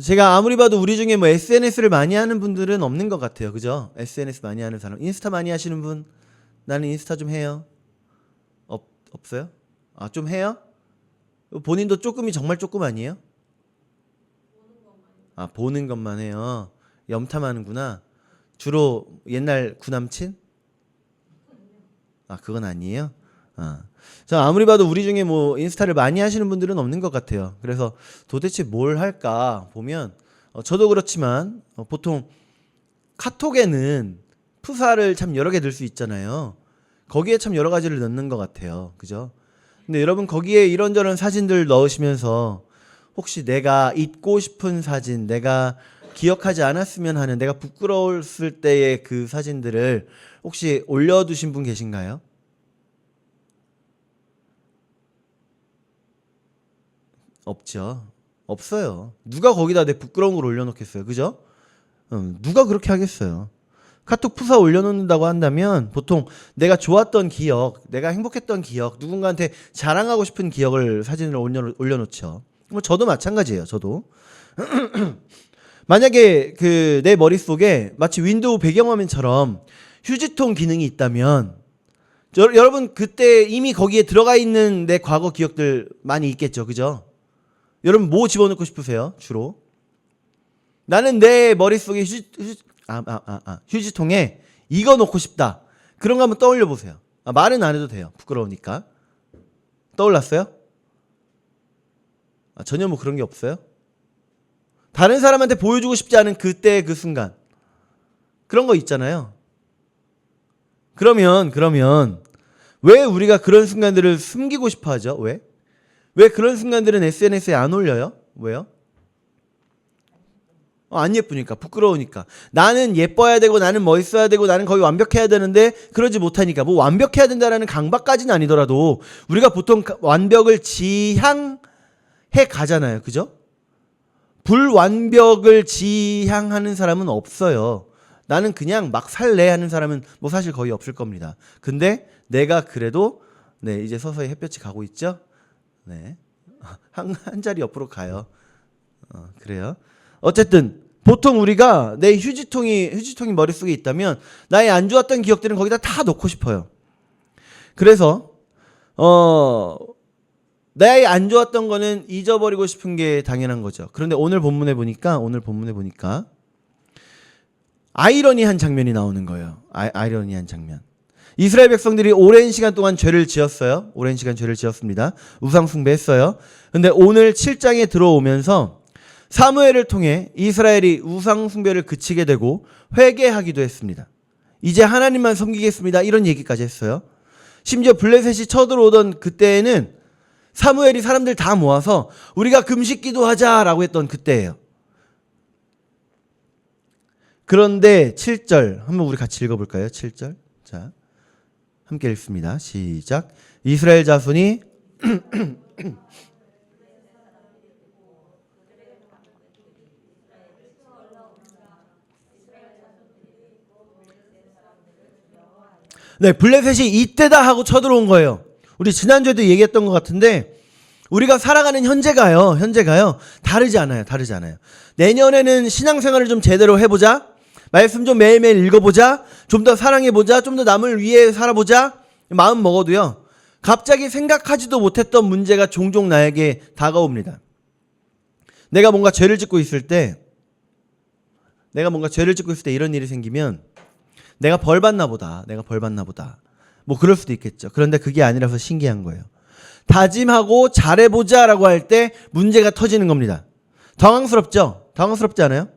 제가 아무리 봐도 우리 중에 뭐 SNS를 많이 하는 분들은 없는 것 같아요. 그죠? SNS 많이 하는 사람. 인스타 많이 하시는 분? 나는 인스타 좀 해요. 없어요? 아, 좀 해요? 본인도 조금이 정말 조금 아니에요? 아, 보는 것만 해요. 염탐하는구나. 주로 옛날 구남친? 아, 그건 아니에요? 아. 자, 아무리 봐도 우리 중에 뭐 인스타를 많이 하시는 분들은 없는 것 같아요. 그래서 도대체 뭘 할까 보면 저도 그렇지만 보통 카톡에는 프사를 참 여러 개 넣을 수 있잖아요. 거기에 참 여러 가지를 넣는 것 같아요. 그죠? 근데 여러분 거기에 이런저런 사진들 넣으시면서 혹시 내가 잊고 싶은 사진, 내가 기억하지 않았으면 하는, 내가 부끄러웠을 때의 그 사진들을 혹시 올려두신 분 계신가요? 없죠. 없어요. 누가 거기다 내 부끄러운 걸 올려놓겠어요. 그죠? 누가 그렇게 하겠어요. 카톡 푸사 올려놓는다고 한다면 보통 내가 좋았던 기억, 내가 행복했던 기억, 누군가한테 자랑하고 싶은 기억을 사진을 올려놓죠. 뭐 저도 마찬가지예요. 저도. 만약에 내 머릿속에 마치 윈도우 배경화면처럼 휴지통 기능이 있다면 여러분 그때 이미 거기에 들어가 있는 내 과거 기억들 많이 있겠죠. 그죠? 여러분 뭐 집어넣고 싶으세요? 주로? 나는 내 머릿속에 휴지통에 이거 넣고 싶다. 그런 거 한번 떠올려 보세요. 말은 안 해도 돼요. 부끄러우니까. 떠올랐어요? 전혀 뭐 그런 게 없어요? 다른 사람한테 보여주고 싶지 않은 그때 그 순간. 그런 거 있잖아요. 그러면 왜 우리가 그런 순간들을 숨기고 싶어 하죠? 왜 그런 순간들은 SNS에 안 올려요? 왜요? 안 예쁘니까, 부끄러우니까. 나는 예뻐야 되고, 나는 멋있어야 되고, 나는 거의 완벽해야 되는데, 그러지 못하니까. 뭐 완벽해야 된다라는 강박까지는 아니더라도, 우리가 보통 완벽을 지향해 가잖아요. 그죠? 불완벽을 지향하는 사람은 없어요. 나는 그냥 막 살래 하는 사람은 뭐 사실 거의 없을 겁니다. 근데 내가 그래도, 네, 이제 서서히 햇볕이 가고 있죠? 네. 한 자리 옆으로 가요. 그래요. 어쨌든 보통 우리가 내 휴지통이 머릿속에 있다면 나의 안 좋았던 기억들은 거기다 다 넣고 싶어요. 그래서 나의 안 좋았던 거는 잊어버리고 싶은 게 당연한 거죠. 그런데 오늘 본문에 보니까 아이러니한 장면이 나오는 거예요. 아이러니한 장면. 이스라엘 백성들이 오랜 시간 동안 죄를 지었어요. 오랜 시간 죄를 지었습니다. 우상 숭배했어요. 근데 오늘 7장에 들어오면서 사무엘을 통해 이스라엘이 우상 숭배를 그치게 되고 회개하기도 했습니다. 이제 하나님만 섬기겠습니다. 이런 얘기까지 했어요. 심지어 블레셋이 쳐들어오던 그때에는 사무엘이 사람들 다 모아서 우리가 금식 기도하자라고 했던 그때예요. 그런데 7절 한번 우리 같이 읽어볼까요? 7절. 자, 함께 읽습니다. 시작. 이스라엘 자손이 네, 블레셋이 이때다 하고 쳐들어온 거예요. 우리 지난주에도 얘기했던 것 같은데 우리가 살아가는 현재가요. 다르지 않아요. 내년에는 신앙생활을 좀 제대로 해보자. 말씀 좀 매일매일 읽어보자. 좀 더 사랑해보자. 좀 더 남을 위해 살아보자. 마음 먹어도요. 갑자기 생각하지도 못했던 문제가 종종 나에게 다가옵니다. 내가 뭔가 죄를 짓고 있을 때 이런 일이 생기면 내가 벌 받나 보다. 뭐 그럴 수도 있겠죠. 그런데 그게 아니라서 신기한 거예요. 다짐하고 잘해보자라고 할 때 문제가 터지는 겁니다. 당황스럽죠? 당황스럽지 않아요?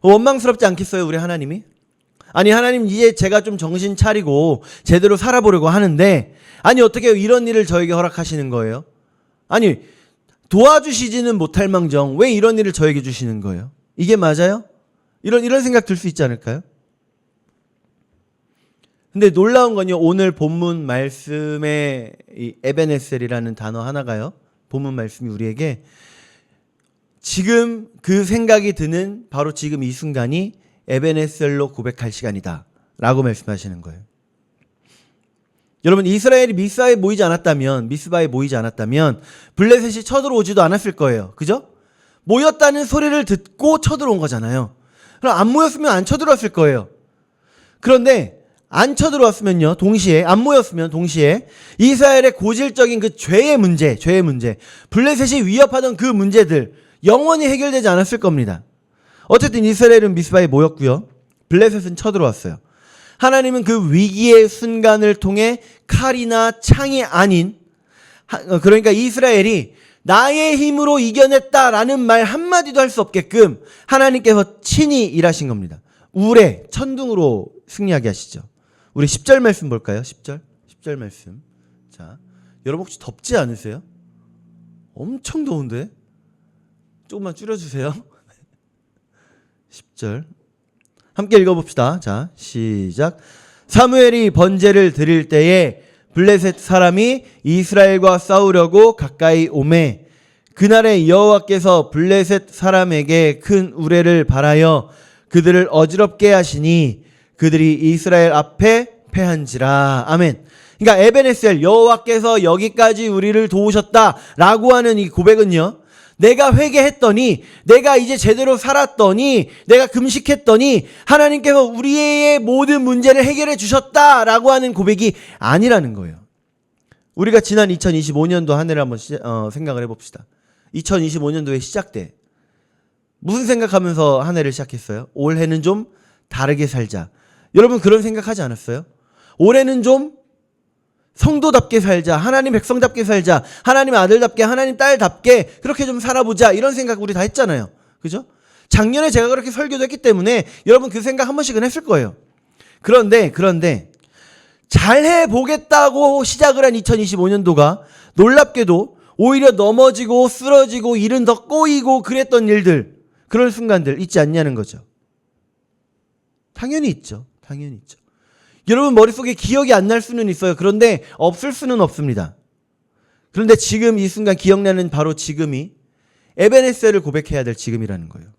원망스럽지 않겠어요? 우리 하나님이? 아니 하나님 이제 제가 좀 정신 차리고 제대로 살아보려고 하는데 아니 어떻게 이런 일을 저에게 허락하시는 거예요? 아니 도와주시지는 못할 망정 왜 이런 일을 저에게 주시는 거예요? 이게 맞아요? 이런 생각 들 수 있지 않을까요? 근데 놀라운 건요. 오늘 본문 말씀에 이 에베네셀이라는 단어 하나가요. 본문 말씀이 우리에게 지금 그 생각이 드는 바로 지금 이 순간이 에베네셀로 고백할 시간이다 라고 말씀하시는 거예요. 여러분 이스라엘이 미스바에 모이지 않았다면 블레셋이 쳐들어오지도 않았을 거예요. 그죠? 모였다는 소리를 듣고 쳐들어온 거잖아요. 그럼 안 모였으면 안 쳐들어왔을 거예요. 그런데 안 쳐들어왔으면요, 동시에 안 모였으면 동시에 이스라엘의 고질적인 그 죄의 문제, 블레셋이 위협하던 그 문제들 영원히 해결되지 않았을 겁니다. 어쨌든 이스라엘은 미스바에 모였고요. 블레셋은 쳐들어왔어요. 하나님은 그 위기의 순간을 통해 칼이나 창이 아닌, 그러니까 이스라엘이 나의 힘으로 이겨냈다라는 말 한마디도 할 수 없게끔 하나님께서 친히 일하신 겁니다. 우레, 천둥으로 승리하게 하시죠. 우리 10절 말씀 볼까요? 10절 말씀. 자, 여러분 혹시 덥지 않으세요? 엄청 더운데? 조금만 줄여주세요. 10절. 함께 읽어봅시다. 자, 시작. 사무엘이 번제를 드릴 때에 블레셋 사람이 이스라엘과 싸우려고 가까이 오매 그날에 여호와께서 블레셋 사람에게 큰 우레를 발하여 그들을 어지럽게 하시니 그들이 이스라엘 앞에 패한지라. 아멘. 그러니까 에베네셀, 여호와께서 여기까지 우리를 도우셨다라고 하는 이 고백은요, 내가 회개했더니, 내가 이제 제대로 살았더니, 내가 금식했더니 하나님께서 우리의 모든 문제를 해결해 주셨다라고 하는 고백이 아니라는 거예요. 우리가 지난 2025년도 한 해를 한번 생각을 해봅시다. 2025년도의 시작 때 무슨 생각하면서 한 해를 시작했어요? 올해는 좀 다르게 살자. 여러분 그런 생각하지 않았어요? 올해는 좀 성도답게 살자. 하나님 백성답게 살자. 하나님 아들답게, 하나님 딸답게 그렇게 좀 살아보자. 이런 생각 우리 다 했잖아요. 그죠? 작년에 제가 그렇게 설교도 했기 때문에 여러분 그 생각 한 번씩은 했을 거예요. 그런데 잘 해보겠다고 시작을 한 2025년도가 놀랍게도 오히려 넘어지고 쓰러지고 일은 더 꼬이고 그랬던 일들, 그런 순간들 있지 않냐는 거죠. 당연히 있죠. 여러분 머릿속에 기억이 안 날 수는 있어요. 그런데 없을 수는 없습니다. 그런데 지금 이 순간 기억나는 바로 지금이 에베네셀을 고백해야 될 지금이라는 거예요.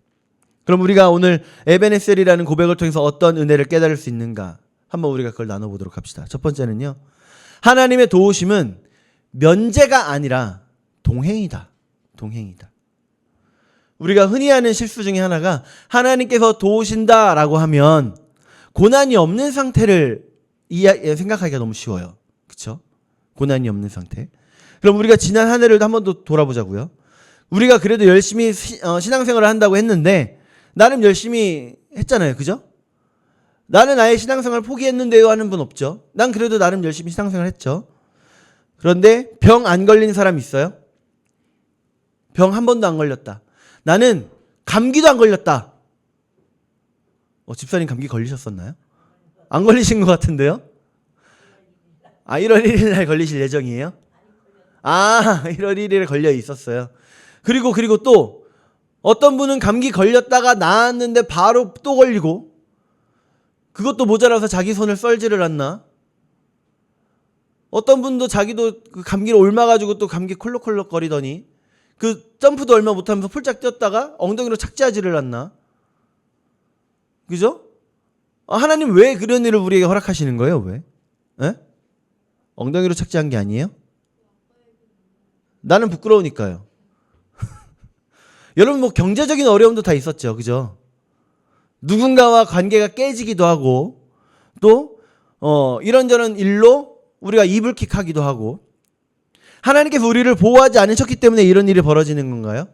그럼 우리가 오늘 에베네셀이라는 고백을 통해서 어떤 은혜를 깨달을 수 있는가? 한번 우리가 그걸 나눠보도록 합시다. 첫 번째는요, 하나님의 도우심은 면제가 아니라 동행이다. 우리가 흔히 하는 실수 중에 하나가 하나님께서 도우신다라고 하면 고난이 없는 상태를 생각하기가 너무 쉬워요. 그렇죠? 고난이 없는 상태. 그럼 우리가 지난 한 해를 한 번 더 돌아보자고요. 우리가 그래도 열심히 신앙생활을 한다고 했는데 나름 열심히 했잖아요. 그죠? 나는 아예 신앙생활 포기했는데요 하는 분 없죠? 난 그래도 나름 열심히 신앙생활 했죠. 그런데 병 안 걸린 사람 있어요? 병 한 번도 안 걸렸다. 나는 감기도 안 걸렸다. 집사님 감기 걸리셨었나요? 안 걸리신 것 같은데요? 1월 1일 날 걸리실 예정이에요? 1월 1일에 걸려 있었어요. 그리고 또 어떤 분은 감기 걸렸다가 나았는데 바로 또 걸리고, 그것도 모자라서 자기 손을 썰지를 않나? 어떤 분도 자기도 그 감기를 옮아가지고 또 감기 콜록콜록 거리더니 그 점프도 얼마 못하면서 폴짝 뛰었다가 엉덩이로 착지하지를 않나? 그죠? 하나님 왜 그런 일을 우리에게 허락하시는 거예요? 왜? 에? 엉덩이로 착지한 게 아니에요? 나는 부끄러우니까요. 여러분 뭐 경제적인 어려움도 다 있었죠. 그죠? 누군가와 관계가 깨지기도 하고 또 이런저런 일로 우리가 이불킥하기도 하고, 하나님께서 우리를 보호하지 않으셨기 때문에 이런 일이 벌어지는 건가요?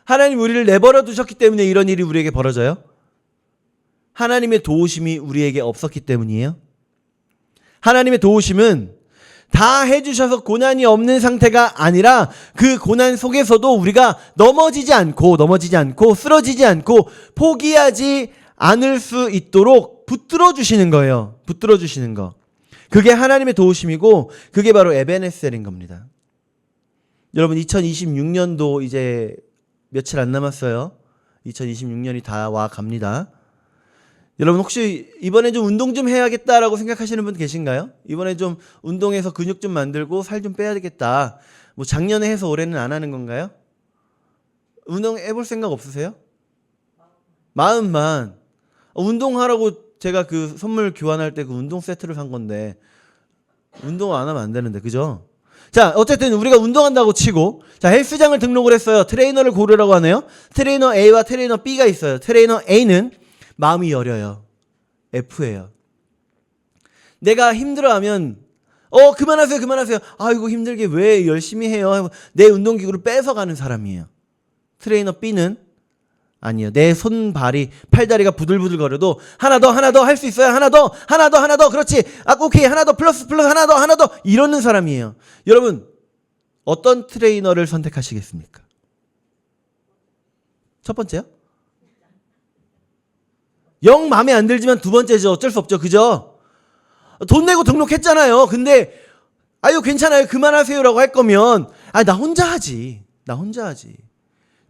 하나님 우리를 내버려 두셨기 때문에 이런 일이 우리에게 벌어져요? 하나님의 도우심이 우리에게 없었기 때문이에요. 하나님의 도우심은 다 해주셔서 고난이 없는 상태가 아니라 그 고난 속에서도 우리가 넘어지지 않고 쓰러지지 않고 포기하지 않을 수 있도록 붙들어 주시는 거예요. 붙들어 주시는 거. 그게 하나님의 도우심이고 그게 바로 에베네셀인 겁니다. 여러분 2026년도 이제 며칠 안 남았어요. 2026년이 다 와 갑니다. 여러분 혹시 이번에 좀 운동 좀 해야겠다라고 생각하시는 분 계신가요? 이번에 좀 운동해서 근육 좀 만들고 살 좀 빼야 되겠다. 뭐 작년에 해서 올해는 안 하는 건가요? 운동 해볼 생각 없으세요? 마음만. 운동하라고 제가 그 선물 교환할 때 그 운동 세트를 산 건데 운동 안 하면 안 되는데, 그죠? 자, 어쨌든 우리가 운동한다고 치고, 자, 헬스장을 등록을 했어요. 트레이너를 고르라고 하네요. 트레이너 A와 트레이너 B가 있어요. 트레이너 A는 마음이 여려요. F예요. 내가 힘들어하면 그만하세요. 아이고 힘들게 왜 열심히 해요. 내 운동기구를 뺏어가는 사람이에요. 트레이너 B는 아니에요. 내 손발이 팔다리가 부들부들 거려도 하나 더 할 수 있어요. 하나 더 그렇지. 오케이 하나 더 플러스 하나 더 이러는 사람이에요. 여러분 어떤 트레이너를 선택하시겠습니까? 첫 번째요? 영 마음에 안 들지만 두 번째죠. 어쩔 수 없죠. 그죠? 돈 내고 등록했잖아요. 근데 아유 괜찮아요. 그만하세요라고 할 거면 나 혼자 하지.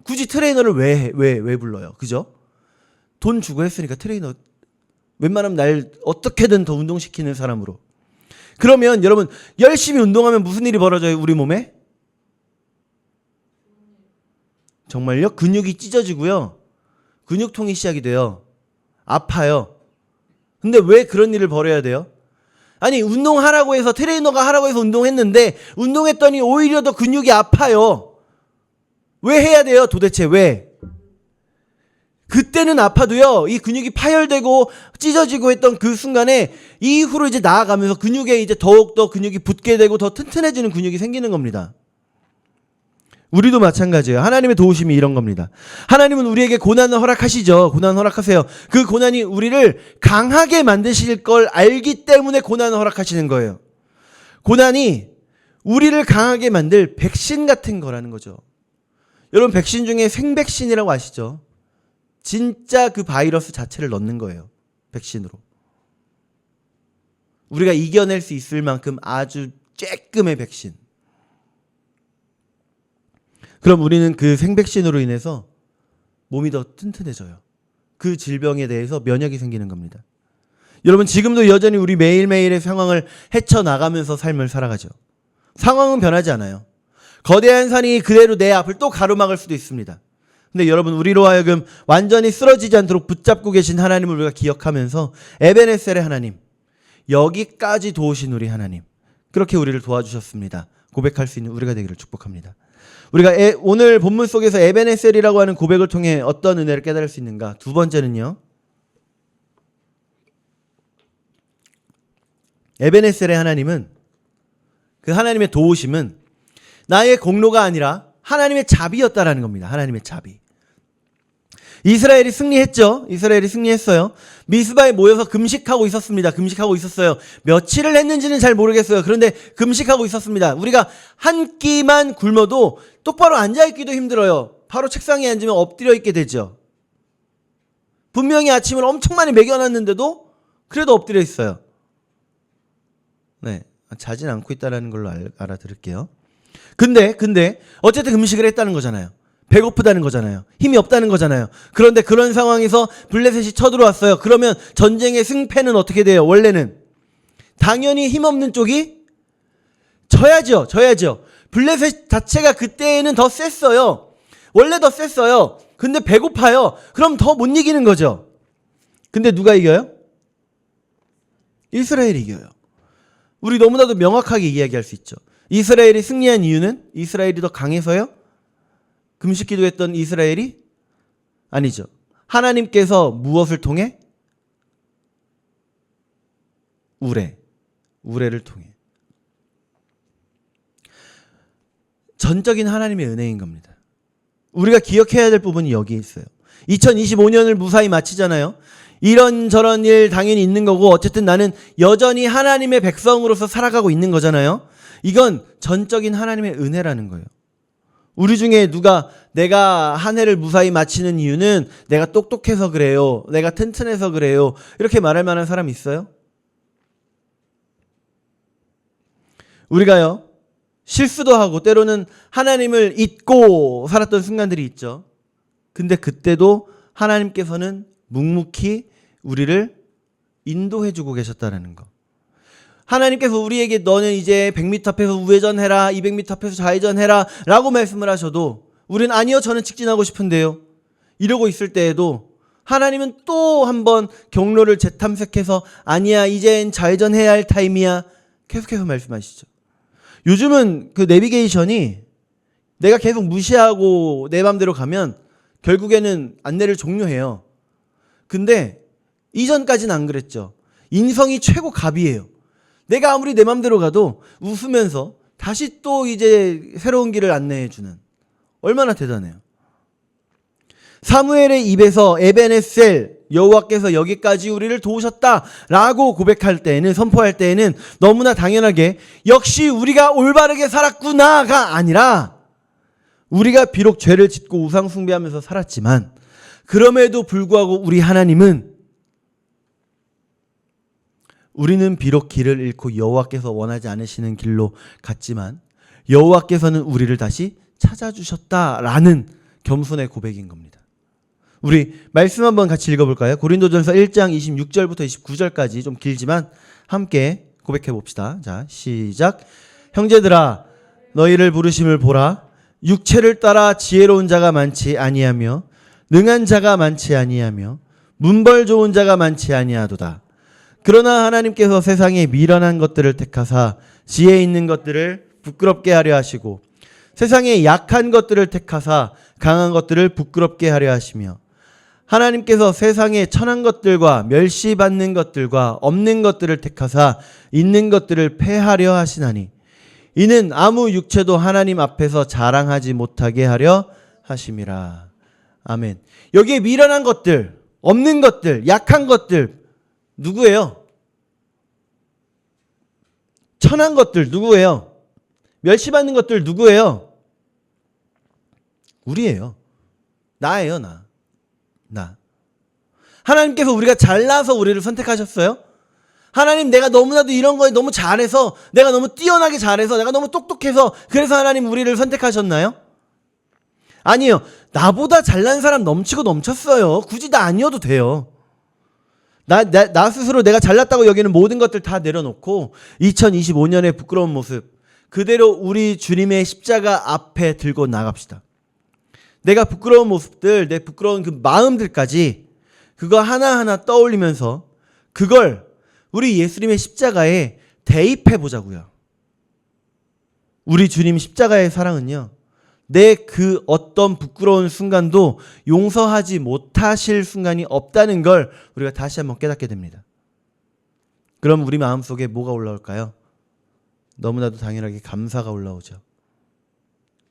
굳이 트레이너를 왜 불러요? 그죠? 돈 주고 했으니까 트레이너 웬만하면 날 어떻게든 더 운동시키는 사람으로. 그러면 여러분 열심히 운동하면 무슨 일이 벌어져요? 우리 몸에? 정말요? 근육이 찢어지고요. 근육통이 시작이 돼요. 아파요. 근데 왜 그런 일을 벌여야 돼요? 아니 운동하라고 해서 트레이너가 하라고 해서 운동했는데 운동했더니 오히려 더 근육이 아파요. 왜 해야 돼요? 도대체 왜? 그때는 아파도요. 이 근육이 파열되고 찢어지고 했던 그 순간에 이후로 이제 나아가면서 근육에 이제 더욱더 근육이 붙게 되고 더 튼튼해지는 근육이 생기는 겁니다. 우리도 마찬가지예요. 하나님의 도우심이 이런 겁니다. 하나님은 우리에게 고난을 허락하시죠. 고난 허락하세요. 그 고난이 우리를 강하게 만드실 걸 알기 때문에 고난을 허락하시는 거예요. 고난이 우리를 강하게 만들 백신 같은 거라는 거죠. 여러분 백신 중에 생백신이라고 아시죠? 진짜 그 바이러스 자체를 넣는 거예요. 백신으로. 우리가 이겨낼 수 있을 만큼 아주 쬐끔의 백신. 그럼 우리는 그 생백신으로 인해서 몸이 더 튼튼해져요. 그 질병에 대해서 면역이 생기는 겁니다. 여러분 지금도 여전히 우리 매일매일의 상황을 헤쳐나가면서 삶을 살아가죠. 상황은 변하지 않아요. 거대한 산이 그대로 내 앞을 또 가로막을 수도 있습니다. 근데 여러분 우리로 하여금 완전히 쓰러지지 않도록 붙잡고 계신 하나님을 우리가 기억하면서 에베네셀의 하나님, 여기까지 도우신 우리 하나님, 그렇게 우리를 도와주셨습니다. 고백할 수 있는 우리가 되기를 축복합니다. 우리가 오늘 본문 속에서 에베네셀이라고 하는 고백을 통해 어떤 은혜를 깨달을 수 있는가? 두 번째는요. 에베네셀의 하나님은, 그 하나님의 도우심은 나의 공로가 아니라 하나님의 자비였다라는 겁니다. 하나님의 자비. 이스라엘이 승리했죠. 이스라엘이 승리했어요. 미스바에 모여서 금식하고 있었습니다. 금식하고 있었어요. 며칠을 했는지는 잘 모르겠어요. 그런데 금식하고 있었습니다. 우리가 한 끼만 굶어도 똑바로 앉아있기도 힘들어요. 바로 책상에 앉으면 엎드려 있게 되죠. 분명히 아침을 엄청 많이 먹여놨는데도 그래도 엎드려 있어요. 네, 자진 않고 있다는 걸로 알아들을게요. 근데 어쨌든 금식을 했다는 거잖아요. 배고프다는 거잖아요. 힘이 없다는 거잖아요. 그런데 그런 상황에서 블레셋이 쳐들어왔어요. 그러면 전쟁의 승패는 어떻게 돼요? 원래는 당연히 힘없는 쪽이 져야죠. 블레셋 자체가 그때는 더 셌어요. 원래 더 셌어요. 근데 배고파요. 그럼 더 못 이기는 거죠. 근데 누가 이겨요? 이스라엘이 이겨요. 우리 너무나도 명확하게 이야기할 수 있죠. 이스라엘이 승리한 이유는 이스라엘이 더 강해서요? 금식 기도했던 이스라엘이? 아니죠. 하나님께서 무엇을 통해? 우레를 통해. 전적인 하나님의 은혜인 겁니다. 우리가 기억해야 될 부분이 여기 있어요. 2025년을 무사히 마치잖아요. 이런저런 일 당연히 있는 거고 어쨌든 나는 여전히 하나님의 백성으로서 살아가고 있는 거잖아요. 이건 전적인 하나님의 은혜라는 거예요. 우리 중에 누가 내가 한 해를 무사히 마치는 이유는 내가 똑똑해서 그래요. 내가 튼튼해서 그래요. 이렇게 말할 만한 사람 있어요? 우리가요. 실수도 하고 때로는 하나님을 잊고 살았던 순간들이 있죠. 근데 그때도 하나님께서는 묵묵히 우리를 인도해주고 계셨다는 거. 하나님께서 우리에게 너는 이제 100m 앞에서 우회전해라, 200m 앞에서 좌회전해라 라고 말씀을 하셔도 우리는 아니요, 저는 직진하고 싶은데요. 이러고 있을 때에도 하나님은 또 한번 경로를 재탐색해서 아니야, 이젠 좌회전해야 할 타임이야. 계속해서 말씀하시죠. 요즘은 그 내비게이션이 내가 계속 무시하고 내 맘대로 가면 결국에는 안내를 종료해요. 근데 이전까지는 안 그랬죠. 인성이 최고 갑이에요. 내가 아무리 내 맘대로 가도 웃으면서 다시 또 이제 새로운 길을 안내해주는. 얼마나 대단해요. 사무엘의 입에서 에베네셀 여호와께서 여기까지 우리를 도우셨다라고 고백할 때에는, 선포할 때에는 너무나 당연하게 역시 우리가 올바르게 살았구나가 아니라, 우리가 비록 죄를 짓고 우상 숭배하면서 살았지만 그럼에도 불구하고 우리는 비록 길을 잃고 여호와께서 원하지 않으시는 길로 갔지만 여호와께서는 우리를 다시 찾아주셨다라는 겸손의 고백인 겁니다. 우리 말씀 한번 같이 읽어볼까요? 고린도전서 1장 26절부터 29절까지 좀 길지만 함께 고백해 봅시다. 자, 시작. 형제들아, 너희를 부르심을 보라. 육체를 따라 지혜로운 자가 많지 아니하며 능한 자가 많지 아니하며 문벌 좋은 자가 많지 아니하도다. 그러나 하나님께서 세상에 미련한 것들을 택하사 지혜 있는 것들을 부끄럽게 하려 하시고 세상에 약한 것들을 택하사 강한 것들을 부끄럽게 하려 하시며 하나님께서 세상에 천한 것들과 멸시받는 것들과 없는 것들을 택하사 있는 것들을 패하려 하시나니 이는 아무 육체도 하나님 앞에서 자랑하지 못하게 하려 하심이라. 아멘. 여기에 미련한 것들, 없는 것들, 약한 것들 누구예요? 천한 것들 누구예요? 멸시받는 것들 누구예요? 우리예요. 나예요, 나. 하나님께서 우리가 잘나서 우리를 선택하셨어요? 하나님, 내가 너무나도 이런 거에 너무 잘해서, 내가 너무 뛰어나게 잘해서, 내가 너무 똑똑해서 그래서 하나님 우리를 선택하셨나요? 아니요. 나보다 잘난 사람 넘치고 넘쳤어요. 굳이 나 아니어도 돼요. 나 스스로 내가 잘났다고 여기는 모든 것들 다 내려놓고 2025년의 부끄러운 모습 그대로 우리 주님의 십자가 앞에 들고 나갑시다. 내가 부끄러운 모습들, 내 부끄러운 그 마음들까지 그거 하나하나 떠올리면서 그걸 우리 예수님의 십자가에 대입해 보자고요. 우리 주님 십자가의 사랑은요, 내 그 어떤 부끄러운 순간도 용서하지 못하실 순간이 없다는 걸 우리가 다시 한번 깨닫게 됩니다. 그럼 우리 마음속에 뭐가 올라올까요? 너무나도 당연하게 감사가 올라오죠.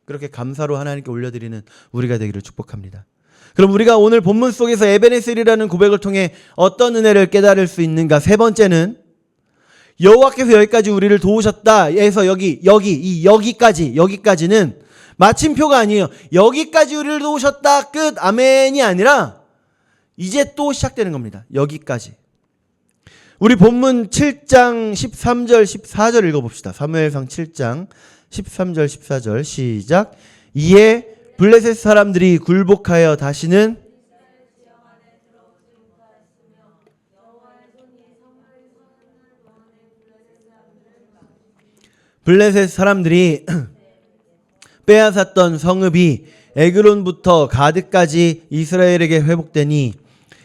그렇게 감사로 하나님께 올려드리는 우리가 되기를 축복합니다. 그럼 우리가 오늘 본문 속에서 에베네셀이라는 고백을 통해 어떤 은혜를 깨달을 수 있는가? 세 번째는 여호와께서 여기까지 우리를 도우셨다 해서 여기까지는 마침표가 아니에요. 여기까지 우리를 도우셨다 끝 아멘이 아니라 이제 또 시작되는 겁니다. 여기까지. 우리 본문 7장 13절 14절 읽어봅시다. 사무엘상 7장 13절 14절 시작. 이에 블레셋 사람들이 굴복하여 다시는 블레셋 사람들이 빼앗았던 성읍이 에그론부터 가드까지 이스라엘에게 회복되니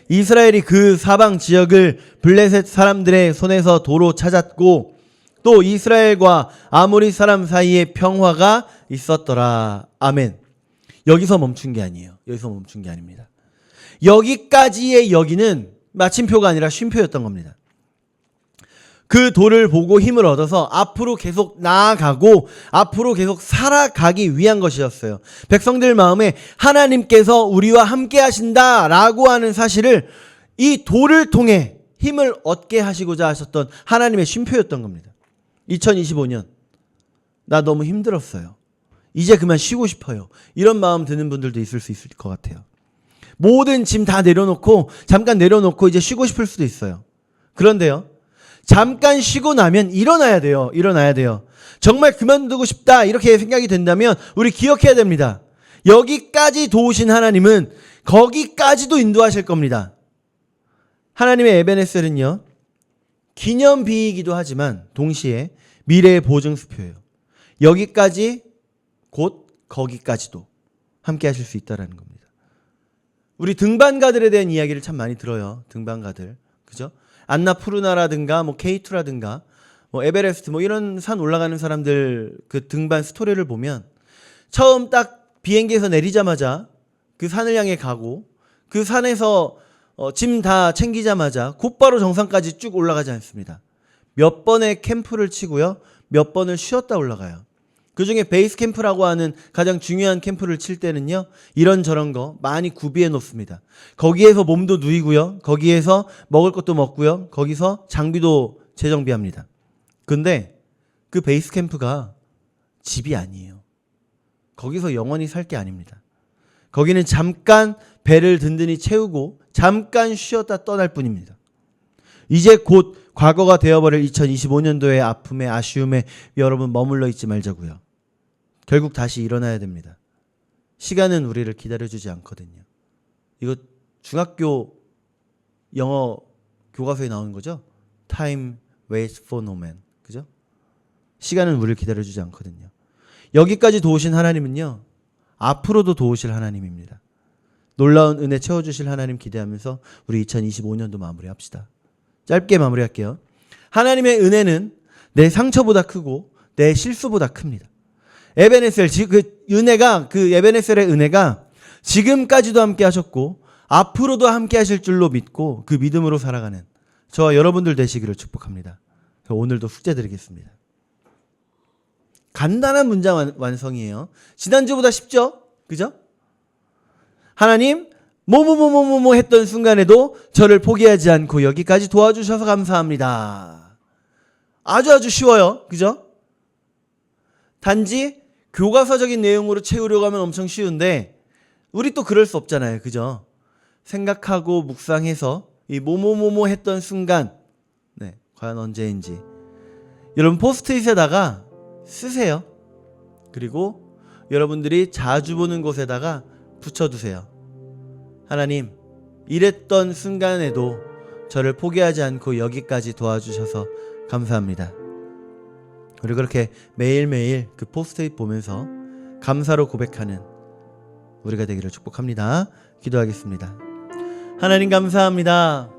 이스라엘이 그 사방 지역을 블레셋 사람들의 손에서 도로 찾았고 또 이스라엘과 아모리 사람 사이에 평화가 있었더라. 아멘. 여기서 멈춘 게 아니에요. 여기서 멈춘 게 아닙니다. 여기까지의 여기는 마침표가 아니라 쉼표였던 겁니다. 그 도를 보고 힘을 얻어서 앞으로 계속 나아가고 앞으로 계속 살아가기 위한 것이었어요. 백성들 마음에 하나님께서 우리와 함께 하신다라고 하는 사실을 이 도를 통해 힘을 얻게 하시고자 하셨던 하나님의 쉼표였던 겁니다. 2025년 나 너무 힘들었어요. 이제 그만 쉬고 싶어요. 이런 마음 드는 분들도 있을 수 있을 것 같아요. 모든 짐 다 내려놓고 잠깐 내려놓고 이제 쉬고 싶을 수도 있어요. 그런데요, 잠깐 쉬고 나면 일어나야 돼요. 정말 그만두고 싶다 이렇게 생각이 된다면 우리 기억해야 됩니다. 여기까지 도우신 하나님은 거기까지도 인도하실 겁니다. 하나님의 에베네셀은요, 기념비이기도 하지만 동시에 미래의 보증수표예요. 여기까지 곧 거기까지도 함께 하실 수 있다는 겁니다. 우리 등반가들에 대한 이야기를 참 많이 들어요. 등반가들. 그죠? 안나푸르나라든가 K2라든가 뭐 에베레스트 뭐 이런 산 올라가는 사람들 그 등반 스토리를 보면 처음 딱 비행기에서 내리자마자 그 산을 향해 가고 그 산에서 짐 다 챙기자마자 곧바로 정상까지 쭉 올라가지 않습니다. 몇 번의 캠프를 치고요. 몇 번을 쉬었다 올라가요. 그중에 베이스 캠프라고 하는 가장 중요한 캠프를 칠 때는요. 이런저런 거 많이 구비해 놓습니다. 거기에서 몸도 누이고요. 거기에서 먹을 것도 먹고요. 거기서 장비도 재정비합니다. 근데 그 베이스 캠프가 집이 아니에요. 거기서 영원히 살 게 아닙니다. 거기는 잠깐 배를 든든히 채우고 잠깐 쉬었다 떠날 뿐입니다. 이제 곧 과거가 되어버릴 2025년도의 아픔에 아쉬움에 여러분 머물러 있지 말자고요. 결국 다시 일어나야 됩니다. 시간은 우리를 기다려주지 않거든요. 이거 중학교 영어 교과서에 나오는 거죠? Time waits for no man. 그죠? 시간은 우리를 기다려주지 않거든요. 여기까지 도우신 하나님은요. 앞으로도 도우실 하나님입니다. 놀라운 은혜 채워주실 하나님 기대하면서 우리 2025년도 마무리합시다. 짧게 마무리할게요. 하나님의 은혜는 내 상처보다 크고 내 실수보다 큽니다. 에베네셀 그 에베네셀의 은혜가 지금까지도 함께 하셨고 앞으로도 함께 하실 줄로 믿고 그 믿음으로 살아가는 저와 여러분들 되시기를 축복합니다. 오늘도 숙제 드리겠습니다. 간단한 문장 완성이에요. 지난주보다 쉽죠? 그죠? 하나님 뭐뭐뭐뭐뭐 했던 순간에도 저를 포기하지 않고 여기까지 도와주셔서 감사합니다. 아주 쉬워요. 그죠? 단지 교과서적인 내용으로 채우려고 하면 엄청 쉬운데 우리 또 그럴 수 없잖아요. 그죠? 생각하고 묵상해서 이 뭐뭐뭐뭐 했던 순간 과연 언제인지 여러분 포스트잇에다가 쓰세요. 그리고 여러분들이 자주 보는 곳에다가 붙여두세요. 하나님, 이랬던 순간에도 저를 포기하지 않고 여기까지 도와주셔서 감사합니다. 우리 그렇게 매일매일 그 포스트잇 보면서 감사로 고백하는 우리가 되기를 축복합니다. 기도하겠습니다. 하나님 감사합니다.